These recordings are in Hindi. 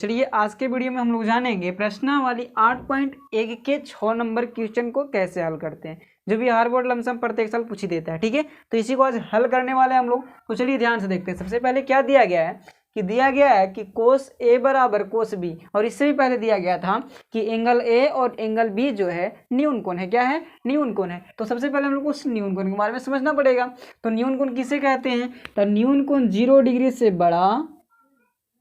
चलिए आज के वीडियो में हम लोग जानेंगे प्रश्नावली 8.1 के 6 नंबर क्वेश्चन को कैसे हल करते हैं, जो भी हर बोर्ड लमसम प्रत्येक साल पूछ ही देता है। ठीक है, तो इसी को आज हल करने वाले हम लोग। तो चलिए ध्यान से देखते हैं। सबसे पहले क्या दिया गया है कि कोस ए बराबर कोस बी, और इससे भी पहले दिया गया था कि एंगल ए और एंगल बी जो है न्यून कोण है। क्या है? न्यून कोण है। तो सबसे पहले हम लोग को न्यून कोण के बारे में समझना पड़ेगा। तो न्यून कोण किसे कहते हैं? तो न्यून कोण 0 डिग्री से बड़ा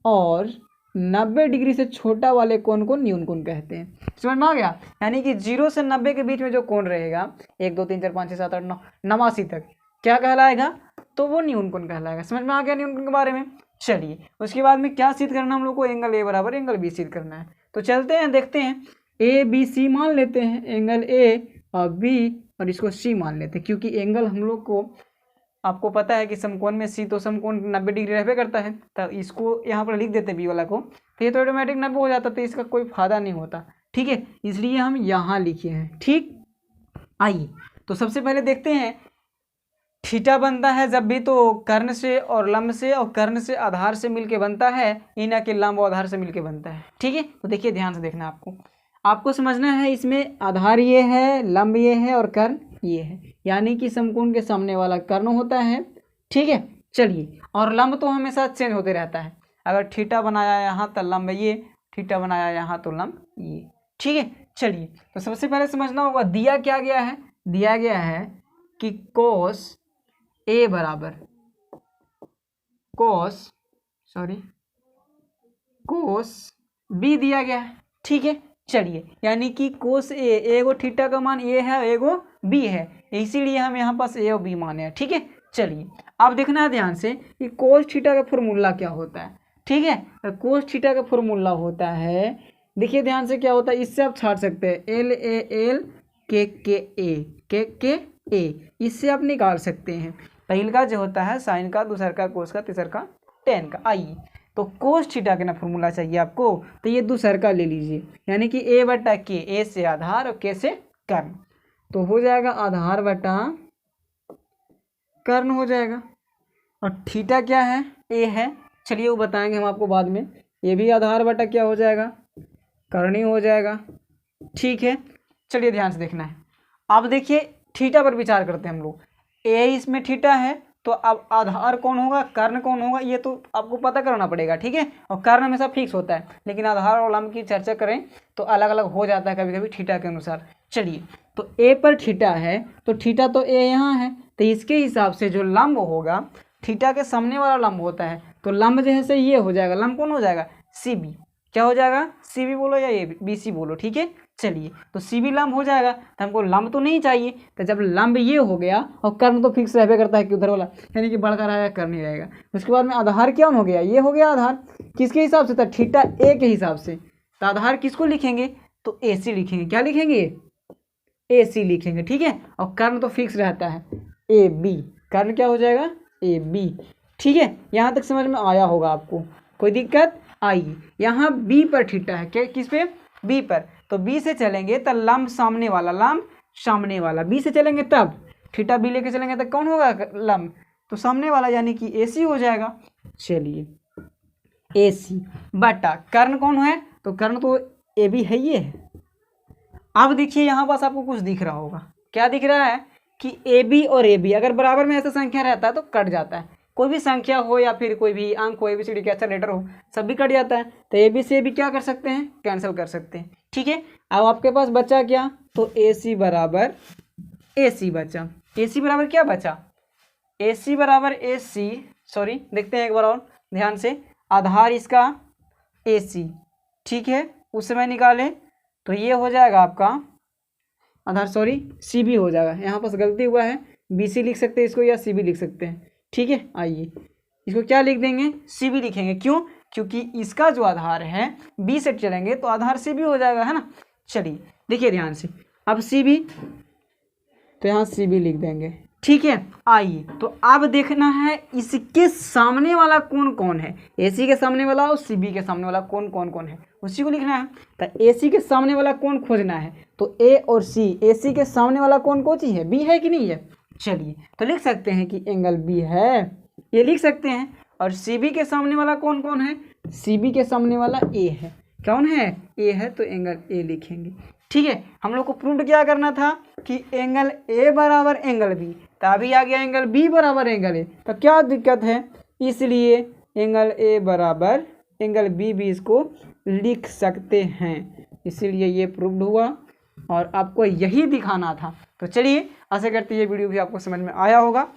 और 90 डिग्री से छोटा वाले कोण को न्यून कोण कहते हैं। समझ में आ गया? यानी कि 0 से 90 के बीच में जो कोण रहेगा 1 2 3 4 5 6 7 8 9 89 तक, क्या कहलाएगा? तो वो न्यून कोण कहलाएगा। समझ में आ गया न्यून कोण के बारे में? चलिए उसके बाद में क्या सिद्ध करना हम लोग को? एंगल ए बराबर एंगल बी सिद्ध करना है। तो चलते हैं देखते हैं। ए बी सी मान लेते हैं, एंगल ए और बी, और इसको सी मान लेते हैं, क्योंकि एंगल हम लोग को आपको पता है कि समकोण में सी, तो समकोण 90 डिग्री रहबे करता है। तो इसको यहाँ पर लिख देते हैं बी वाला को, तो ये तो ऑटोमेटिक 90 हो जाता, तो इसका कोई फायदा नहीं होता। ठीक है, इसलिए हम यहाँ लिखे हैं। ठीक, आइए तो सबसे पहले देखते हैं। थीटा बनता है जब भी तो कर्ण से और लंब से, और कर्ण से आधार से मिलके बनता है, ये ना कि लंब और आधार से मिलके बनता है। ठीक है, तो देखिए ध्यान से देखना, आपको समझना है। इसमें आधार ये है, लंब ये है और कर्ण ये है, यानी कि समकोण के सामने वाला कर्ण होता है। ठीक है, चलिए, और लंब तो हमेशा चेंज होते रहता है। अगर थीटा बनाया यहाँ तो लंब ये, थीटा बनाया यहाँ तो लंब ये। ठीक है, चलिए तो सबसे पहले समझना होगा दिया क्या गया है। दिया गया है कि कोस ए बराबर कोस बी दिया गया है। ठीक है, चलिए, यानी कि कोस ए, एगो थीटा का मान ए है, एगो बी है, इसीलिए हम यहाँ पास ए और बी माने हैं। ठीक है, चलिए अब देखना है ध्यान से कि कोस थीटा का फॉर्मूला क्या होता है। ठीक है, तो कोस थीटा का फॉर्मूला होता है, देखिए ध्यान से क्या होता है, इससे आप छाट सकते हैं एल ए एल के ए, इससे आप निकाल सकते हैं। पहले का जो होता है साइन का, दूसरा का कोस का, तीसरा का टेन का। आइए तो कोस थीटा का ना फॉर्मूला चाहिए आपको, तो ये दूसरा का ले लीजिए, यानी कि ए बटा के, ए से आधार और के से कर्ण, तो हो जाएगा आधार बटा कर्ण हो जाएगा। और थीटा क्या है? ए है। चलिए वो बताएंगे हम आपको बाद में। ये भी आधार बटा क्या हो जाएगा? कर्ण ही हो जाएगा। ठीक है, चलिए ध्यान से देखना है। अब देखिए थीटा पर विचार करते हैं हम लोग। ए इसमें थीटा है, तो अब आधार कौन होगा, कर्ण कौन होगा, ये तो आपको पता करना पड़ेगा। ठीक है, और कर्ण हमेशा फिक्स होता है, लेकिन आधार और लंब की चर्चा करें तो अलग अलग हो जाता है कभी कभी थीटा के अनुसार। चलिए, तो ए पर थीटा है, तो थीटा तो ए यहाँ है, तो इसके हिसाब से जो लंब होगा, थीटा के सामने वाला लंब होता है, तो लंब जैसे ये हो जाएगा, लंब कौन हो जाएगा? C B. क्या हो जाएगा? सी बी बोलो या ए बी सी बोलो। ठीक है, चलिए तो सी बी लंब हो जाएगा, तो हमको लंब तो नहीं चाहिए, तो जब लंब ये हो गया और कर्ण तो फिक्स रहबे करता है कि उधर वाला, यानी कि बढ़कर रहेगा कर्ण ही रहेगा। उसके बाद में आधार क्या हो गया? ये हो गया आधार, किसके हिसाब से था? थीटा ए के हिसाब से। तो आधार किसको लिखेंगे? तो ए सी लिखेंगे। क्या लिखेंगे? ए सी लिखेंगे। ठीक है, और कर्ण तो फिक्स रहता है ए बी, कर्ण क्या हो जाएगा? A B. ठीक है, यहाँ तक समझ में आया होगा आपको, कोई दिक्कत? आइए, यहाँ बी पर थीटा है, क्या किस पे? बी पर, तो बी से चलेंगे तो लंब सामने वाला, बी से चलेंगे तब थीटा बी लेके चलेंगे तो कौन होगा? लंब, तो सामने वाला, यानी कि ए सी हो जाएगा। चलिए, ए सी बटा कर्ण कौन है? तो कर्ण तो ए बी है, ये है। अब देखिए यहाँ पास आपको कुछ दिख रहा होगा, क्या दिख रहा है कि ए बी और ए बी अगर बराबर में ऐसा संख्या रहता है तो कट जाता है। कोई भी संख्या हो या फिर कोई भी अंक हो, ABCD के अच्छा लेटर हो, सब भी कट जाता है। तो ए बी से भी क्या कर सकते हैं? कैंसिल कर सकते हैं। ठीक है, अब आपके पास बचा क्या? तो ए सी बराबर ए सी बचा। ए सी बराबर क्या बचा? ए सी बराबर ए सी, सॉरी देखते हैं एक बार और ध्यान से, आधार इसका ए सी। ठीक है, उस समय निकालें तो ये हो जाएगा आपका आधार, सॉरी सी बी हो जाएगा, यहाँ पास गलती हुआ है, बी सी लिख सकते हैं इसको या सी बी लिख सकते हैं। ठीक है, आइए इसको क्या लिख देंगे? सी बी लिखेंगे। क्यों? क्योंकि इसका जो आधार है बी से चलेंगे तो आधार सी बी हो जाएगा, है ना। चलिए देखिए ध्यान से, अब सी बी, तो यहाँ सी बी लिख देंगे। ठीक है, आइए तो अब देखना है इसके सामने वाला कोण कौन है। ए सी के सामने वाला और सी बी के सामने वाला कोण कौन है, उसी को लिखना है। तो ए सी के सामने वाला कोण खोजना है, तो ए और सी, ए सी के सामने वाला कोण कौन सी है? बी है कि नहीं है? चलिए तो लिख सकते हैं कि एंगल बी है, ये लिख सकते हैं। और सी बी के सामने वाला कौन कौन है, सी बी के सामने वाला ए है, कौन है, ए है, तो एंगल ए लिखेंगे। ठीक है, हम लोग को प्रूव क्या करना था कि एंगल ए बराबर एंगल बी, तो अभी आ गया एंगल बी बराबर एंगल ए, तो क्या दिक्कत है, इसलिए एंगल ए बराबर एंगल बी भी इसको लिख सकते हैं, इसीलिए ये प्रूव्ड हुआ और आपको यही दिखाना था। तो चलिए आशा करते हैं ये वीडियो भी आपको समझ में आया होगा।